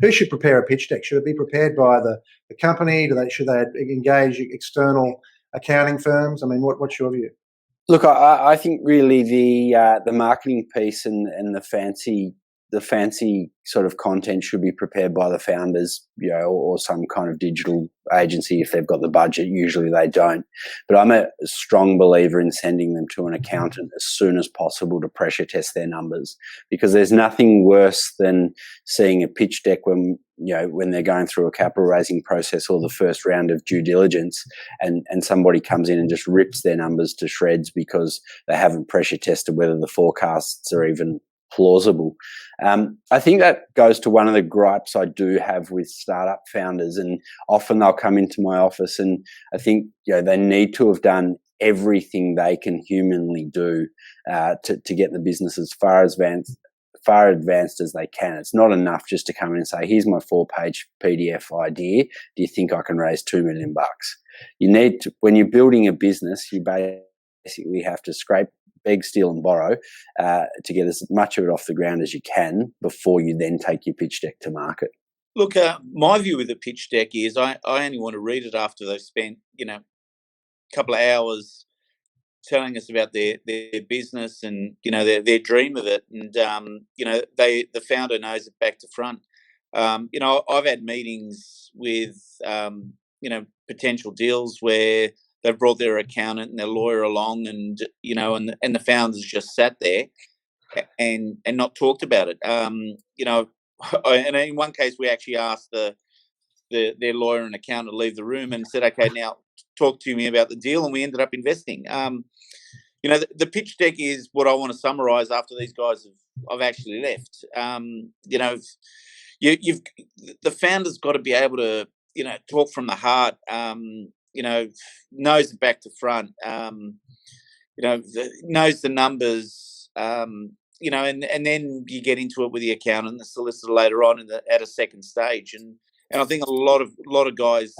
who should prepare a pitch deck? Should it be prepared by the company? Should they engage external accounting firms? I mean, what's your view? Look, I think really the marketing piece and the fancy sort of content should be prepared by the founders, or some kind of digital agency if they've got the budget. Usually they don't. But I'm a strong believer in sending them to an accountant as soon as possible to pressure test their numbers, because there's nothing worse than seeing a pitch deck when they're going through a capital raising process or the first round of due diligence, and somebody comes in and just rips their numbers to shreds because they haven't pressure tested whether the forecasts are even plausible. I think that goes to one of the gripes I do have with startup founders, and often they'll come into my office and I think they need to have done everything they can humanly do to get the business as far advanced as they can. It's not enough just to come in and say, here's my 4-page PDF idea. Do you think I can raise $2 million? You need to, when you're building a business, you basically have to scrape, beg, steal and borrow to get as much of it off the ground as you can before you then take your pitch deck to market. Look, my view with the pitch deck is I only want to read it after they've spent, a couple of hours telling us about their business and, their dream of it. And, the founder knows it back to front. I've had meetings with, potential deals where they've brought their accountant and their lawyer along, and and the founders just sat there and not talked about it. And in one case, we actually asked their lawyer and accountant to leave the room and said, "Okay, now talk to me about the deal," and we ended up investing. The pitch deck is what I want to summarise after these guys have actually left. The founders got to be able to talk from the heart. Knows back to front, knows the numbers, and then you get into it with the accountant and the solicitor later on at a second stage. And I think a lot of guys,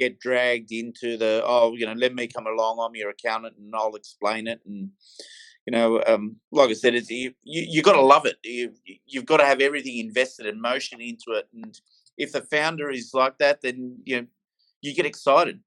get dragged into let me come along, I'm your accountant and I'll explain it. And, like I said, it's, you got to love it. You've got to have everything invested in motion into it. And if the founder is like that, then, you get excited.